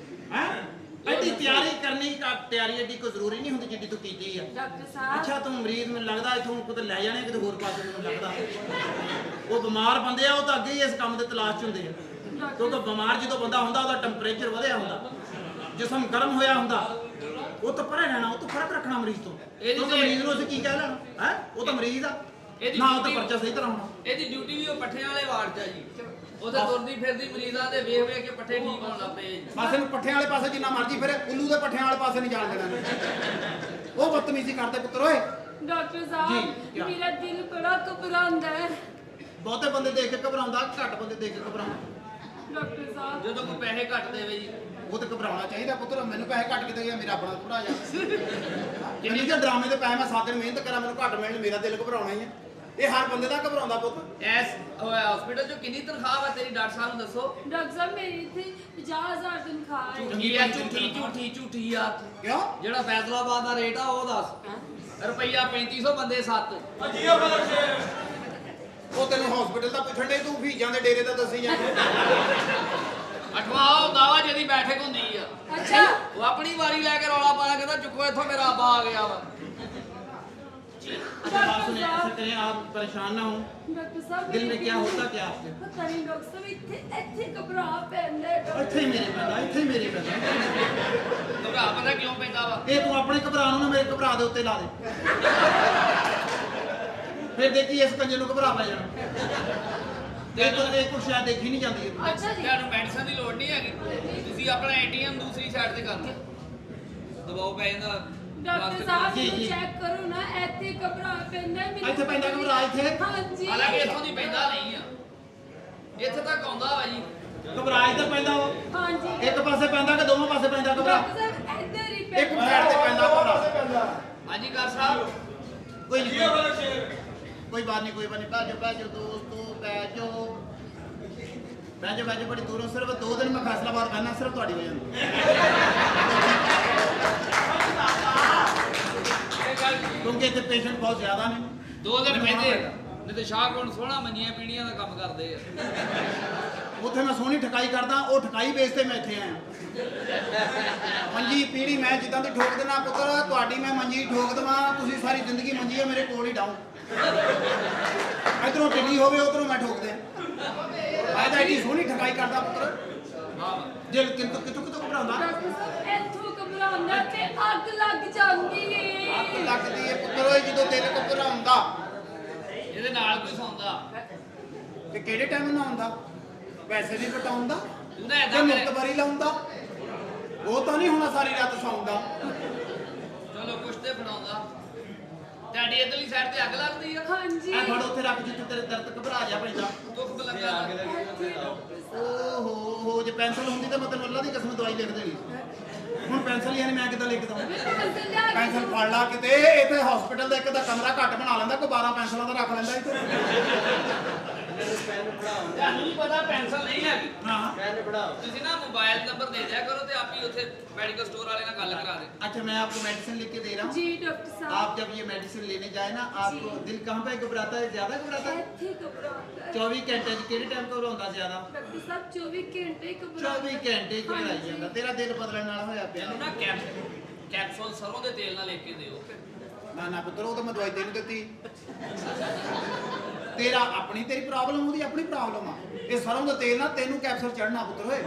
ਹੈ ਐਡੀ ਤਿਆਰੀ ਕਰਨੀ ਤਿਆਰੀ ਐਡੀ ਕੋਈ ਜ਼ਰੂਰੀ ਨਹੀਂ ਹੁੰਦੀ ਜਿੱਡੀ ਤੂੰ ਕੀਤੀ ਆ ਡਾਕਟਰ ਸਾਹਿਬ ਅੱਛਾ ਤੂੰ ਮਰੀਜ਼ ਮੈਨੂੰ ਲੱਗਦਾ ਇਥੋਂ ਕਿਤੇ ਲੈ ਜਾਣੇ ਕਿਤੇ ਹੋਰ ਪਾਸੇ ਮੈਨੂੰ ਲੱਗਦਾ ਉਹ ਬਿਮਾਰ ਬੰਦੇ ਆ ਉਹ ਤਾਂ ਅੱਗੇ ਹੀ ਇਸ ਕੰਮ ਦੇ ਤਲਾਸ਼ 'ਚ ਹੁੰਦੇ ਆ ਕਿਉਂਕਿ ਬਿਮਾਰ ਜਦੋਂ ਬੰਦਾ ਹੁੰਦਾ ਉਹਦਾ ਟੈਂਪਰੇਚਰ ਵਧਿਆ ਹੁੰਦਾ ਜਿਸਮ ਗਰਮ ਹੋਇਆ ਹੁੰਦਾ ਉਹ ਤਾਂ ਪਰੇ ਰਹਿਣਾ ਉਹ ਤੋਂ ਫਰਕ ਰੱਖਣਾ ਮਰੀਜ਼ ਤੋਂ ਕਿਉਂਕਿ ਮਰੀਜ਼ ਨੂੰ ਅਸੀਂ ਕੀ ਕਹਿ ਲੈਣਾ ਹੈ ਉਹ ਤਾਂ ਮਰੀਜ਼ ਆ ਨਾ ਉਹ ਤਾਂ ਪਰਚਾ ਸਹੀ ਤਰ੍ਹਾਂ ਹੋਣਾ ਇਹਦੀ ਡਿਊਟੀ ਵੀ ਉਹ ਪੱਠਿਆਂ ਵਾਲੇ ਵਾਰਡ 'ਚ ਆ ਜੀ ਉੱਥੇ ਤੁਰਦੀ ਫਿਰਦੀ ਮਰੀਜ਼ਾਂ ਦੇ ਵੇਖ ਵੇਖ ਕੇ ਪੱਠੇ ਠੀਕ ਹੋਣ ਲੱਗ ਪਏ ਜੀ ਬਸ ਇਹਨੂੰ ਪੱਠਿਆਂ ਵਾਲੇ ਪਾਸੇ ਜਿੰਨਾ ਮਰਜ਼ੀ ਫਿਰੇ ਉੱਲੂ ਦੇ ਪੱਠਿਆਂ ਵਾਲੇ ਪਾਸੇ ਨਹੀਂ ਜਾਣ ਦੇਣਾ ਇਹਨੂੰ। ਉਹ ਬਦਤਮੀਜ਼ੀ ਕਰਦੇ ਪੁੱਤਰ ਓਏ ਡਾਕਟਰ ਜੀ, ਸਾਹਿਬ ਕਿਆ? ਮੇਰਾ ਦਿਲ ਬੜਾ ਘਬਰਾਉਂਦਾ ਹੈ ਬਹੁਤੇ ਬੰਦੇ ਦੇਖ ਕੇ ਘਬਰਾਉਂਦਾ ਘੱਟ ਬੰਦੇ ਦੇਖ ਕੇ ਘਬਰਾਉਂਦਾ ਡਾਕਟਰ ਸਾਹਿਬ ਜਦੋਂ ਕੋਈ ਪੈਸੇ ਘੱਟ ਦੇਵੇ ਜੀ ਉਹ ਤਾਂ ਘਬਰਾਉਣਾ ਚਾਹੀਦਾ ਪੁੱਤਰ ਮੈਨੂੰ ਪੈਸੇ ਘੱਟ ਕਿਤੇ ਗਿਆ ਮੇਰਾ ਆਪਣਾ ਘਬਰਾ ਜਾ ਜਿੰਨੀ ਕਿ ਡਰਾਮੇ ਦੇ ਪੈਸੇ ਮੈਂ 7 ਦਿਨ ਮਿਹਨਤ ਕਰਾਂ ਮੈਨੂੰ ਘੱਟ ਮਿਲਣ ਮੇਰਾ ਦਿਲ ਘਬਰਾਉਣਾ ਹੀ ਹੈ ਇਹ ਹਰ ਬੰਦੇ ਦਾ ਘਬਰਾਉਂਦਾ ਪੁੱਤ ਐਸ ਹਸਪੀਟਲ 'ਚ ਕਿੰਨੀ ਤਨਖਾਹ ਵਾ ਤੇਰੀ ਡਾਕਟਰ ਸਾਹਿਬ ਨੂੰ ਦੱਸੋ ਡਾਕਟਰ ਸਾਹਿਬ ਮੇਰੀ ਇੱਥੇ 50000 ਤਨਖਾਹ ਹੈ ਝੂਠੀ ਆ ਝੂਠੀ ਆ ਕਿਉਂ ਜਿਹੜਾ ਫੈਸਲਾਬਾਦ ਦਾ ਰੇਟ ਆ ਉਹ ਦੱਸ ਰੁਪਈਆ 3500 ਬੰਦੇ 7 ਉਹ ਤੈਨੂੰ ਹਸਪੀਟਲ ਦਾ ਪੁੱਛਣ ਦੇ ਤੂੰ ਫੀਜਾਂ ਦੇ ਡੇਰੇ ਦਾ ਦੱਸੀ ਜਾਂਦਾ ਅਠਵਾ ਉਹ ਦਾਵਾ ਜਿਹਦੀ ਬੈਠਕ ਹੁੰਦੀ ਆ ਅੱਛਾ ਉਹ ਆਪਣੀ ਵਾਰੀ ਲੈ ਕੇ ਰੌਲਾ ਪਾਇਆ ਕਹਿੰਦਾ ਚੁੱਕੋ ਇੱਥੋਂ ਮੇਰਾ ਆਬਾ ਆ ਗਿਆ ਵਾ अच्छा बात सुनिए ऐसा करें आप परेशान ना हो ਡਾਕਟਰ ਸਾਹਿਬ दिल में क्या होता क्या आपके ਪਤਾ ਨਹੀਂ ਡਾਕਟਰ ਸਾਹਿਬ ਇੱਥੇ ਘਬਰਾ ਪੈਂਦਾ ਹੈ ਡਾਕਟਰ ਇੱਥੇ ਹੀ ਮੇਰੇ ਪੈਂਦਾ ਇੱਥੇ ਹੀ ਮੇਰੇ ਪੈਂਦਾ ਘਬਰਾ ਪਤਾ ਕਿਉਂ ਪੈਂਦਾ ਵਾ ਇਹ ਤੂੰ ਆਪਣੇ ਘਬਰਾ ਨੂੰ ਨਾ ਮੇਰੇ ਘਬਰਾ ਦੇ ਉੱਤੇ ਲਾ ਦੇ ਫਿਰ ਦੇਖੀ ਇਸ ਕੰਜੇ ਨੂੰ ਘਬਰਾ ਪੈ ਜਾਣਾ ਤੇ ਤੂੰ ਇਹ ਕੁਛ ਸ਼ਾਇਦ ਦੇਖੀ ਨਹੀਂ ਜਾਂਦੀ ਇਹ। ਅੱਛਾ ਜੀ ਤੁਹਾਨੂੰ ਮੈਡੀਸਨ ਦੀ ਲੋੜ ਨਹੀਂ ਹੈਗੀ ਤੁਸੀਂ ਆਪਣਾ ਏਟੀਐਮ ਦੂਸਰੀ ਸਾਈਡ ਤੇ ਕਰ ਲਓ ਦਬਾਓ ਪੈ ਜਾਂਦਾ ਡਾਕਟਰ ਸਾਹਿਬ ਜੀ, ਜੀ। ਚੈੱਕ ਕਰੋ ਨਾ ਇੱਥੇ ਘਬਰਾ ਪੈਂਦਾ ਮੈਨੂੰ ਇੱਥੇ ਪੈਂਦਾ ਘਬਰਾ ਇੱਥੇ? ਹਾਂਜੀ ਹਾਲਾਂਕਿ ਇੱਥੋਂ ਦੀ ਪੈਂਦਾ ਨਹੀਂ ਆ, ਇੱਥੇ ਤੱਕ ਆਉਂਦਾ ਵਾ ਜੀ। ਘਬਰਾਹਟ ਤੇ ਪੈਂਦਾ ਉਹ ਹਾਂਜੀ ਇੱਕ ਪਾਸੇ ਪੈਂਦਾ ਕਿ ਦੋਵਾਂ ਪਾਸੇ ਪੈਂਦਾ ਘਬਰਾ? ਡਾਕਟਰ ਸਾਹਿਬ ਇੱਧਰ ਹੀ ਇੱਕ ਪੈਂਦਾ ਸਾਈਡ ਤੇ ਪੈਂਦਾ ਘਬਰਾ। ਹਾਂਜੀ ਕਰ ਸਾਹਿਬ, ਕੋਈ ਨਹੀਂ ਕੋਈ ਬਾਤ ਨਹੀਂ, ਕੋਈ ਬਾਤ ਨਹੀਂ। ਬਹਿ ਜਾਓ ਦੋਸਤੋ, ਬਹਿ ਜਾਓ ਬੜੀ ਦੂਰੋਂ। ਸਿਰਫ 2 ਦਿਨ ਮੈਂ ਫੈਸਲਾਬਾਦ ਕਰਨਾ, ਸਿਰਫ ਤੁਹਾਡੀ ਵਜ੍ਹਾ ਨਾਲ। ਕਿਉਂਕਿ ਇੱਥੇ ਪੇਸ਼ੈਂਟ ਬਹੁਤ ਜ਼ਿਆਦਾ ਨੇ। 2 ਦਿਨ ਮੈਨੂੰ ਕਹਿੰਦੇ ਆਉਣਾ ਨਹੀਂ ਤੇ ਸ਼ਾਹ ਕੋਣ ਸੋਹਣਾ ਮੰਜੀਆਂ ਪੀੜੀਆਂ ਦਾ ਕੰਮ ਕਰਦੇ ਆ। ਉੱਥੇ ਮੈਂ ਸੋਹਣੀ ਠਕਾਈ ਕਰਦਾ, ਉਹ ਠਕਾਈ ਵੇਚ ਤੇ ਮੈਂ ਇੱਥੇ ਆਇਆ। ਮੰਜੀ ਪੀੜੀ ਮੈਂ ਜਿੱਦਾਂ ਦੀ ਠੋਕ ਦੇਣਾ ਪੁੱਤਰ, ਤੁਹਾਡੀ ਮੈਂ ਮੰਜੀ ਠੋਕ ਦੇਵਾਂ, ਤੁਸੀਂ ਸਾਰੀ ਜ਼ਿੰਦਗੀ ਮੰਜੀ ਹੈ ਮੇਰੇ ਕੋਲ ਹੀ ਡਾਊਂ। ਇਧਰੋਂ ਟਿੱਡੀ ਹੋਵੇ ਉਧਰੋਂ ਮੈਂ ਠੋਕ ਦੇ। ਮੈਂ ਤਾਂ ਐਡੀ ਸੋਹਣੀ ਠਕਾਈ ਕਰਦਾ ਪੁੱਤਰ। ਦਿਲ ਕਿਤੋਂ ਘਬਰਾਉਂਦਾ। ਡਾਕਟਰ ਸਾਹਿਬ ਇੱਥੋਂ ਘਬਰਾਉਂਦਾ ਤੇ ਅੱਗ ਲੱਗ ਜਾਂਦੀ ਏ ਅੱਗ ਲੱਗਦੀ ਹੈ ਪੁੱਤਰ ਓਏ ਜਦੋਂ ਦਿਲ ਘਬਰਾਉਂਦਾ। ਇਹਦੇ ਨਾਲ ਕੋਈ ਸੌਂਦਾ ਤੇ ਕਿਹੜੇ ਟਾਈਮ ਨਾ ਆਉਂਦਾ? ਪੈਸੇ ਵੀ ਪਟਾਉਂਦਾ ਤੂੰ ਨਾ ਤੇ ਏਦਾਂ ਮੁਕਤ ਕਰੇ। ਵਾਰੀ ਲਾਉਂਦਾ। ਉਹ ਤਾਂ ਨਹੀਂ ਹੋਣਾ ਸਾਰੀ ਰਾਤ ਸੌਂਦਾ। ਚਲੋ ਕੁਛ ਤੇ ਫੜਾਉਂਦਾ। ਤੁਹਾਡੀ ਇਧਰਲੀ ਸਾਈਡ ਤੇ ਅੱਗ ਲੱਗਦੀ ਆ? ਹਾਂਜੀ ਐ ਫੜ ਉੱਥੇ ਰੱਖ ਜਿੱਥੇ ਤੇਰੇ ਦਰਦ ਘਬਰਾ ਜਾ ਪੈਂਦਾ। ਦੁੱਖ ਲੱਗਾ ਓਹੋ ਜੇ ਪੈਨਸਲ ਹੁੰਦੀ ਤਾਂ ਮਤਲਬ ਅੱਲਾ ਦੀ ਕਸਮ ਦਵਾਈ ਲਿਖ ਦੇਣੀ। ਹੁਣ ਪੈਨਸਲ ਹੀ ਨਹੀਂ, ਮੈਂ ਕਿੱਦਾਂ ਲਿਖ ਦਵਾਂ? ਪੈਨਸਲ ਫੜ ਲਾ ਕਿਤੇ। ਇੱਥੇ ਹਸਪੀਟਲ ਦਾ ਇੱਕ ਦਾ ਕਮਰਾ ਘੱਟ ਬਣਾ ਲੈਂਦਾ, ਕੋਈ 12 ਪੈਨਸਲਾਂ ਦਾ ਰੱਖ ਲੈਂਦਾ ਇੱਥੇ। ਤੁਹਾਨੂੰ ਵੀ ਪਤਾ ਪੈਨਸਲ ਨਹੀਂ ਹੈਗੀ। ਹਾਂ ਤੁਸੀਂ ਨਾ मोबाइल नंबर दे दिया करो तो आप ही उसे मेडिकल स्टोर वाले ना गल करा दे। अच्छा मैं आपको मेडिसिन लिख के दे रहा हूँ। जी डॉक्टर साहब। आप जब ये मेडिसिन लेने जाए ना, आपको दिल कहाँ पे घबराता है? ज्यादा घबराता है? 24 घंटे किहड़े टाइम घबराउंदा ज्यादा? डॉक्टर साहब 24 घंटे 24 घंटे घबराई ਜਾਂਦਾ। ਤੇਰਾ ਦਿਲ ਬਦਲਣ ਨਾਲ ਹੋਇਆ ਪਿਆ। ਇਹਨੂੰ ਨਾ ਕੈਪਸੂਲ ਸਰੋਂ ਦੇ ਤੇਲ ਨਾਲ ਲਿਖ ਕੇ ਦਿਓ। ਨਾ ਨਾ ਪੁੱਤਰ, ਉਹ ਤਾਂ ਮੈਂ ਦਵਾਈ ਤੈਨੂੰ ਦਿੱਤੀ। ਤੇਰਾ ਤੇਰੀ ਪ੍ਰੋਬਲਮ ਉਹਦੀ ਆਪਣੀ ਪ੍ਰੋਬਲਮ ਆ। ਇਹ ਸਰੋਂ ਦਾ ਤੇਲ ਨਾਲ ਤੈਨੂੰ ਕੈਪਸੂਲ ਚੜਨਾ ਪੁੱਤਰ ਓਏ।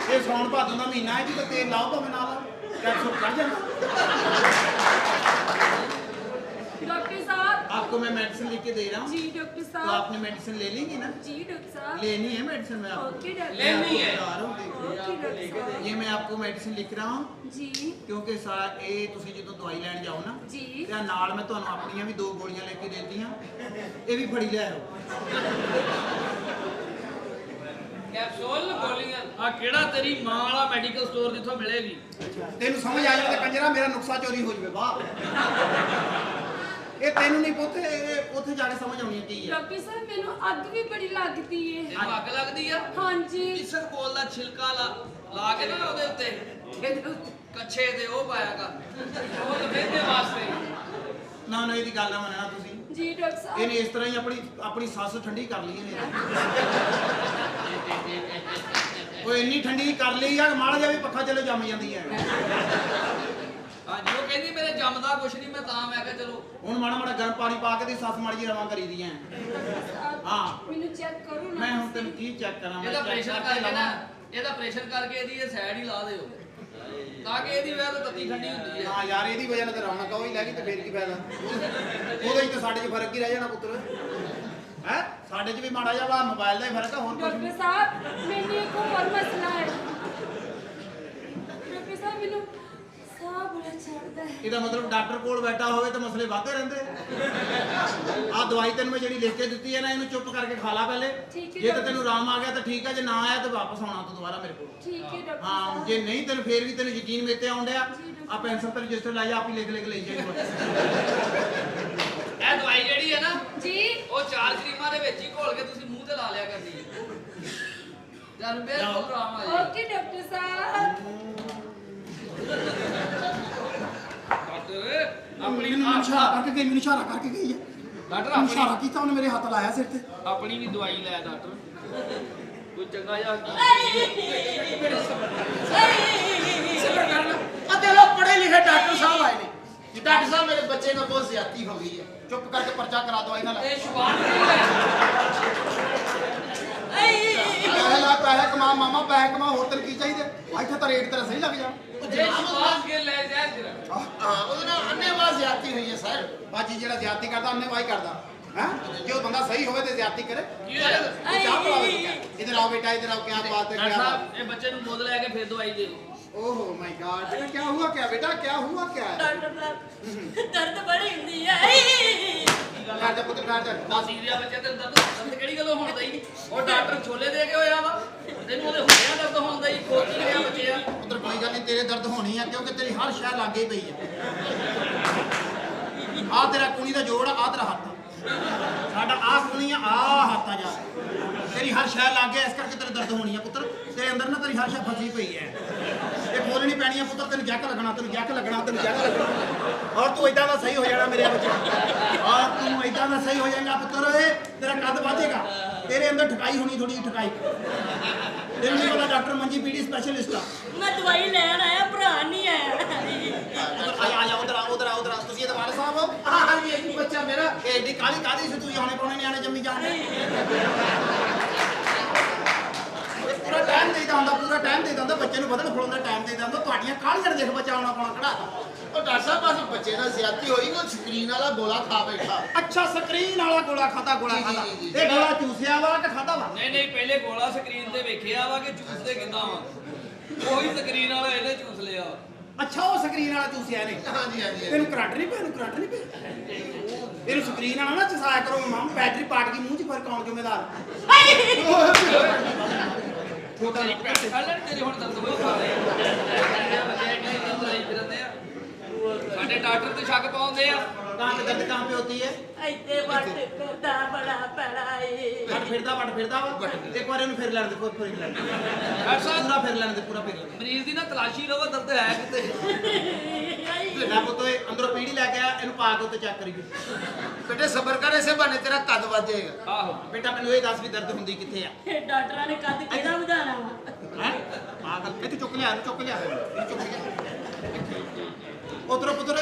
ਇਹ ਸੌਣ ਭਾਦੋਂ ਦਾ ਮਹੀਨਾ ਹੈ, ਜਦੋਂ ਤੇਲ ਲਾਓ ਭਾਵੇਂ ਨਾ ਲਾਓ, ਕੈਪਸੂਲ ਚੜ ਜਾਂਦਾ। डॉक्टर साहब आपको मैं मेडिसिन लिख के दे रहा हूँ। जी डॉक्टर तो साहब। आपने मेडिसिन ले लेंगी ना? जी डॉक्टर साहब। लेनी है मेडिसिन मैं आपको? ओके डॉक्टर लेनी है। ओके डॉक्टर साहब। ये मैं आपको मेडिसिन लिख रहा हूँ जी ਕਿਉਂਕਿ ਇਹ ਤੁਸੀਂ ਜਦੋਂ ਦਵਾਈ ਲੈਣ ਜਾਓ ਨਾ, जी ਤੇ ਨਾਲ ਮੈਂ ਤੁਹਾਨੂੰ ਆਪਣੀਆਂ ਵੀ 2 ਗੋਲੀਆਂ ਲੈ ਕੇ ਦੇਤੀਆਂ। ਇਹ ਵੀ ਫੜੀ ਲੈ ਆਓ। ਕੈਪਸੂਲ ਗੋਲੀਆਂ ਆ ਕਿਹੜਾ ਤੇਰੀ ਮਾਂ ਵਾਲਾ ਮੈਡੀਕਲ ਸਟੋਰ ਜਿੱਥੋਂ ਮਿਲੇਗੀ? ਤੈਨੂੰ ਸਮਝ ਆ ਜਾਵੇ ਤੇ ਕੰਜਰਾ ਮੇਰਾ ਨੁਕਸਾ ਚੋਰੀ ਹੋ ਜਾਵੇ। ਵਾਹ ਇਹ ਤੈਨੂੰ ਨਹੀਂ ਪੁੱਤ, ਇਹ ਉੱਥੇ ਜਾ ਕੇ ਸਮਝ ਆਉਣੀ ਕੀ ਹੈ। डॉक्टर साहब मैंने अग भी बड़ी लगती है। ਤੈਨੂੰ ਅੱਗ ਲੱਗਦੀ ਆ? हाँ जी ਇਸਰ ਕੋਲ ਦਾ ਛਿਲਕਾ ਲਾ ਕੇ ਨਾ ਉਹਦੇ ਉੱਤੇ ਕੱਛੇ ਦੇ ਉਹ ਪਾਇਆ ਕਰ ਉਹ ਲਫੇਦੇ ਵਾਸਤੇ। ਨਾ ਨਾ ਇਹਦੀ ਗੱਲ ਨਾ ਮੰਨਣਾ ਤੁਸੀਂ। जी डॉक्टर साहब। ਇਹਨੇ ਇਸ ਤਰ੍ਹਾਂ ਹੀ ਆਪਣੀ ਸੱਸ ਠੰਡੀ ਕਰ ਲਈ ਇਹਨੇ। ਉਹ ਇੰਨੀ ਠੰਡੀ ਕਰ ਲਈ ਆ, ਮਾੜਾ ਜਿਹਾ ਵੀ ਪੱਖਾ ਚੱਲੇ ਜੰਮ ਜਾਂਦੀ ਹੈ। ਹਾਂਜੀ ਉਹ ਕਹਿੰਦੀ ਮੇਰੇ ਜੰਮਦਾ ਕੁਛ ਨਹੀਂ, ਮੈਂ ਤਾਂ ਮੈਂ ਕਿਹਾ ਚਲੋ ਹੁਣ ਮਾੜਾ ਮਾੜਾ ਗਰਮ ਪਾਣੀ ਪਾ ਕੇ ਦੀ ਸੱਸ ਮਾੜੀ ਜਿਹੀ ਰਵਾਂ ਕਰੀ ਦੀਆਂ। हाँ। मैंने चेक करो ना। ਮੈਂ ਹੁਣ ਤੈਨੂੰ ਕੀ ਚੈੱਕ ਕਰਾਂ? ਇਹਦਾ ਪ੍ਰੈਸ਼ਰ ਕਰਕੇ ਨਾ, ਇਹਦਾ ਪ੍ਰੈਸ਼ਰ ਕਰਕੇ ਇਹਦੀ ਇਹ ਸਾਈਡ ਹੀ ਲਾ ਦਿਓ ਤਾਂ ਕਿ ਇਹਦੀ ਵਜ੍ਹਾ ਤੋਂ ਤੱਤੀ ਠੰਡੀ ਹੁੰਦੀ ਹੈ। ਹਾਂ ਯਾਰ ਇਹਦੀ ਵਜ੍ਹਾ ਨਾਲ ਤੇ ਰੌਣਕ ਉਹ ਹੀ ਲੈ ਗਈ ਤੇ ਫੇਰ ਕੀ ਫਾਇਦਾ? ਉਹਦੇ ਵਿੱਚ ਤਾਂ ਸਾਡੇ 'ਚ ਫਰਕ ਹੀ ਰਹਿ ਜਾਣਾ ਪੁੱਤਰ। ਹੈ ਸਾਡੇ 'ਚ ਵੀ ਮਾੜਾ ਜਿਹਾ ਵਾ, ਮੋਬਾਈਲ ਦਾ ਹੀ ਫਰਕ ਆ, ਹੋਰ ਕੁਝ डॉक्टर साहब मैंने एक और मसला है। डॉक्टर साहब मैंने साह बड़ा चढ़ता है। ਇਹਦਾ ਮਤਲਬ ਡਾਕਟਰ ਕੋਲ ਬੈਠਾ ਹੋਵੇ ਤਾਂ ਮਸਲੇ ਵੱਧਦੇ ਰਹਿੰਦੇ। ਆਹ ਦਵਾਈ ਤੈਨੂੰ ਮੈਂ ਜਿਹੜੀ ਲਿਖ ਕੇ ਦਿੱਤੀ ਹੈ ਨਾ, ਇਹਨੂੰ ਚੁੱਪ ਕਰਕੇ ਖਾ ਲਾ ਪਹਿਲੇ। ਠੀਕ ਹੈ ਜੇ ਤਾਂ ਡਾਕਟਰ ਤੈਨੂੰ ਆਰਾਮ ਆ ਗਿਆ ਤਾਂ ਠੀਕ ਹੈ, ਜੇ ਨਾ ਆਇਆ ਤਾਂ ਵਾਪਸ ਆਉਣਾ ਤੂੰ ਦੁਬਾਰਾ ਮੇਰੇ ਕੋਲ। ठीक है डॉक्टर ਹਾਂ साहब। ਜੇ ਨਹੀਂ ਤੈਨੂੰ ਫੇਰ ਵੀ ਤੈਨੂੰ ਯਕੀਨ ਮੇਰੇ ਤੇ ਆਉਣ ਡਿਆ, ਆ ਪੈਨਸਲ ਤੇ ਰਜਿਸਟਰ ਲਾਈ ਆਪ ਹੀ ਲਿਖ ਲਈ ਜਾਈਂ। ਇਹ ਦਵਾਈ ਜਿਹੜੀ ਹੈ ਨਾ जी ਉਹ 4 ਕਰੀਮਾਂ ਦੇ ਵਿੱਚ ਹੀ ਘੋਲ ਕੇ ਤੁਸੀਂ ਮੂੰਹ ਤੇ ਲਾ ਲਿਆ ਕਰਨੀ ਹੈ। ਜਦ ਬਿਲਕੁਲ ਆਰਾਮ ਆ ਜਾਏ। ओके डॉक्टर साहब। ਡਾਕਟਰ ਆਪਣੀ ਮੈਨੂੰ ਇਸ਼ਾਰਾ ਕਰਕੇ ਗਈ, ਮੈਨੂੰ ਇਸ਼ਾਰਾ ਕਰਕੇ ਗਈ ਹੈ। ਡਾਕਟਰ ਮੈਨੂੰ ਇਸ਼ਾਰਾ ਆਪਣੀ ਕੀਤਾ, ਉਹਨੇ ਮੇਰੇ ਹੱਥ ਲਾਇਆ ਸਿਰ ਤੇ। ਆਪਣੀ ਵੀ ਦਵਾਈ ਲੈ ਡਾਕਟਰ ਕੋਈ ਚੰਗਾ ਜਿਹਾ ਸਬਰ ਕਰਨਾ। ਆ ਤੇ ਲੋ ਪੜ੍ਹੇ ਲਿਖੇ ਡਾਕਟਰ ਸਾਹਿਬ ਆਏ ਨੇ ਜੀ। ਡਾਕਟਰ ਸਾਹਿਬ ਮੇਰੇ ਬੱਚੇ ਨਾਲ ਬਹੁਤ ਜ਼ਿਆਦਤੀ ਹੋ ਗਈ ਹੈ। ਚੁੱਪ ਕਰਕੇ ਪਰਚਾ ਕਰਾ ਦਵਾਈ ਨਾਲ। ਇਹ ਸ਼ੁਬਾਨ ਨਹੀਂ ਹੈ। ਪੈਸੇ ਲਾ, ਪੈਸੇ ਕਮਾ ਮਾਮਾ, ਪੈਸੇ ਕਮਾ, ਹੋਰ ਤੈਨੂੰ ਕੀ ਚਾਹੀਦੇ? ਇੱਥੇ ਤਾਂ ਰੇਟ ਤੇਰਾ ਸਹੀ ਲੱਗ ਜਾ। ਇਹ ਸ਼ੁਬਾਨ ਕੇ ਲੈ ਜਾ ਜਰਾ। ਹਾਂ ਉਹਦੇ ਨਾਲ ਅੰਨੇਵਾਹ ਜ਼ਿਆਦਤੀ ਹੋਈ ਹੈ ਸਰ। ਬਾਜੀ ਜਿਹੜਾ ਜ਼ਿਆਦਤੀ ਕਰਦਾ ਉਹਨੇ ਵਾਹੀ ਕਰਦਾ। हाँ जो बंदा सही होवे तो ज्यादती करे चाह पिलावे तो क्या? इधर आओ बेटा, इधर आओ। क्या बात है, क्या बात? ਇਹ ਬੱਚੇ ਨੂੰ ਗੋਦ ਲੈ ਕੇ ਫਿਰ ਦਵਾਈ ਦੇ ओह माय गॉड, बेटा क्या हुआ, क्या बेटा क्या हुआ, क्या है? ਡਾਕਟਰ ਸਾਹਿਬ ਦਰਦ ਬੜੀ ਹੁੰਦੀ ਹੈ ठहर जा पुत्र, ठहर जा। ਸੀਰੀਆ ਬੱਚੇ ਤੇ ਦਰਦ ਕਿਹੜੀ ਗੱਲੋਂ ਹੁੰਦਾ ਹੀ ਉਹ ਡਾਕਟਰ ਛੋਲੇ ਦੇ ਕੇ ਹੋਇਆ ਵਾ ਤੈਨੂੰ ਉਹਦੇ ਹੁੰਦਿਆਂ ਦਰਦ ਹੁੰਦਾ ਹੀ ਖੋਜ ਨਹੀਂ ਰਿਹਾ ਬੱਚੇ ਆ ਪੁੱਤਰ ਕੋਈ ਗੱਲ ਨਹੀਂ, ਤੇਰੇ ਦਰਦ ਹੋਣੀ ਆ ਕਿਉਂਕਿ ਤੇਰੀ ਹਰ ਸ਼ੈ ਲਾਗੇ ਹੀ ਪਈ ਹੈ। ਆ ਤੇਰਾ ਕੂਣੀ ਦਾ ਜੋੜ ਆ ਤੇਰਾ ਹੱਥ, ਸਾਡਾ ਆ ਕੂਣੀ ਆ ਹੱਥ ਆ ਜਾ, ਤੇਰੀ ਹਰ ਸ਼ੈ ਲਾਗੇ, ਇਸ ਕਰਕੇ ਤੇਰੇ ਦਰਦ ਹੋਣੀ ਆ ਪੁੱਤਰ। ਤੇਰੇ ਅੰਦਰ ਨਾ ਤੇਰੀ ਹਰ ਸ਼ੈ ਫਸੀ ਪਈ ਹੈ, ਇਹ ਖੋਲਣੀ ਪੈਣੀ ਆ ਪੁੱਤਰ। ਤੈਨੂੰ ਜੱਕ ਲੱਗਣਾ, ਤੈਨੂੰ ਜੱਕ ਲੱਗਣਾ, ਤੈਨੂੰ ਜੱਕ ਲੱਗਣਾ। ਔਰ ਤੂੰ ਇਦਾਂ ਦਾ ਸਹੀ ਹੋ ਜਾਣਾ ਮੇਰੇ ਬੱਚੇ, ਔਰ ਤੂੰ ਇਦਾਂ ਦਾ ਸਹੀ ਹੋ ਜਾਏਗਾ ਪੁੱਤਰ। ਤੇਰਾ ਕੱਦ ਵਧੇਗਾ, ਤੇਰੇ ਅੰਦਰ ਠਕਾਈ ਹੋਣੀ, ਥੋੜੀ ਠਕਾਈ। ਤੈਨੂੰ ਨਹੀਂ ਪਤਾ ਡਾਕਟਰ ਮੰਜੀ ਪੀੜੀ ਸਪੈਸ਼ਲਿਸਟ ਆ। ਮੈਂ ਦਵਾਈ ਲੈਣ ਆਇਆ, ਭਰਾ ਨਹੀਂ ਆਇਆ ਆ ਜਾ ਉਧਰ ਆ, ਉਧਰ ਆ, ਉਧਰ ਆ। ਤੁਸੀਂ ਇਹ ਦਵਾਰ ਸਾਹਿਬ ਹੋ? ਹਾਂ ਜੀ, ਇਹ ਬੱਚਾ ਮੇਰਾ। ਇਹ ਏਡੀ ਕਾਲੀ ਕਾਦੀ ਸੀ ਤੂੰ ਜਾਣੇ ਪਾਉਣੇ ਨਿਆਣੇ ਜੰਮੀ ਜਾਂਦੇ। ਪੂਰਾ ਟਾਈਮ ਦੇਈਦਾ ਹੁੰਦਾ, ਪੂਰਾ ਟਾਈਮ ਦੇਈਦਾ ਹੁੰਦਾ ਬੱਚੇ ਨੂੰ ਵਧਣ ਫੁੱਲਣ ਦਾ ਟਾਈਮ ਦੇਈਦਾ ਹੁੰਦਾ। ਤੁਹਾਡੀਆਂ ਕਾਲੀਆਂ ਦੇਖ ਬੱਚਾ ਆਉਣਾ ਪਾਉਣਾ ਖੜਾ। ਉਹ ਡਾਕਟਰ ਸਾਹਿਬ ਬਸ ਬੱਚੇ ਨਾਲ ਜ਼ਿਆਦਤੀ ਹੋਈ ਨਾ, ਸਕਰੀਨ ਵਾਲਾ ਗੋਲਾ ਖਾ ਬੈਠਾ। ਅੱਛਾ, ਸਕਰੀਨ ਵਾਲਾ ਗੋਲਾ ਖਾਦਾ, ਗੋਲਾ ਜੀ, ਜੀ, ਖਾਦਾ। ਜੀ, ਜੀ। ਇਹ ਗੋਲਾ ਚੂਸਿਆ ਵਾ ਕਿ ਖਾਦਾ ਵਾ? ਨਹੀਂ ਨਹੀਂ ਪਹਿਲੇ ਗੋਲਾ ਸਕਰੀਨ ਤੇ ਵੇਖਿਆ ਵਾ ਕਿ ਚੂਸਦੇ ਕਿੱਦਾਂ ਵਾ ਉਹੀ ਸਕਰੀਨ ਵਾਲਾ ਇਹਨੇ ਚੂਸ ਲਿਆ ਅੱਛਾ, ਉਹ ਸਕਰੀਨ ਵਾਲਾ ਚੂਸਿਆ ਨੇ। ਹਾਂਜੀ ਹਾਂਜੀ ਤੈਨੂੰ ਕਰੰਟ ਨਹੀਂ ਪਿਆ, ਇਹਨੂੰ ਕਰੰਟ ਨਹੀਂ ਪਿਆ। ਇਹਨੂੰ ਸਕਰੀਨ ਵਾਲਾ ਨਾ ਚਸਾਇਆ ਕਰੋ ਮਾਮ, ਬੈਟਰੀ ਪਾਟ ਗਈ ਮੂੰਹ 'ਚ, ਫਿਰ ਕੌਣ ਜ਼ਿੰਮੇਦਾਰ? ਤੇਰੀ ਪੈਸੇ ਖਾ ਲੈਣ ਤੇਰੇ ਹੁਣ ਦਰਦ ਹੋਈ ਖਾ ਲੈ ਬੱਚੇ ਕਿਹਨੇ ਦਰਦ ਲਈ ਫਿਰਦੇ ਆ ਸਾਡੇ ਡਾਕਟਰ ਤੇ ਸ਼ੱਕ ਪਾਉਂਦੇ ਆ ਕਹਾਂ ਤੇ ਦਰਦ ਕਹਾਂ ਪੇ ਹੋਤੀ ਹੈ? ਇੱਥੇ ਵੱਟ ਕਰਦਾ ਬੜਾ ਪੈੜਾ ਏ ਵੱਟ ਫਿਰਦਾ ਵਾ। ਇੱਕ ਵਾਰ ਇਹਨੂੰ ਫਿਰ ਲੈਣ ਦੇ, ਫਿਰ ਲੈਣ ਦੇ। ਡਾਕਟਰ ਸਾਹਿਬ ਪੂਰਾ ਫਿਰ ਲੈਣ ਦੇ, ਪੂਰਾ ਫਿਰ ਲੈਣ ਦੇ। ਮਰੀਜ਼ ਦੀ ਨਾ ਤਲਾਸ਼ੀ ਲਵੋ ਦਰਦ ਹੈ ਕਿਤੇ ਮੈਂ ਪੁੱਤ ਅੰਦਰੋਂ ਪੀੜੀ ਲੈ ਕੇ ਆ, ਇਹਨੂੰ ਪਾ ਕੇ ਉੱਤੇ ਚੈੱਕ ਕਰੀਏ। ਬੇਟੇ ਸਬਰ ਕਰ, ਇਸੇ ਬਹਾਨੇ ਤੇਰਾ ਕੱਦ ਵਧੇਗਾ। ਆਹੋ ਬੇਟਾ ਮੈਨੂੰ ਇਹ ਦੱਸ ਵੀ ਦਰਦ ਹੁੰਦੀ ਕਿੱਥੇ ਆ? ਇਹ ਡਾਕਟਰਾਂ ਨੇ ਕੱਦ ਕਿਹੜਾ ਵਧਾਣਾ ਵਾ ਹੈ ਪਾਗਲ, ਇਹ ਤੂੰ ਚੁੱਕ ਲਿਆ, ਇਹਨੂੰ ਚੁੱਕ ਲਿਆ, ਇਹਨੂੰ ਚੁੱਕ ਲਿਆ। ਉਧਰੋਂ ਪੁੱਤਰ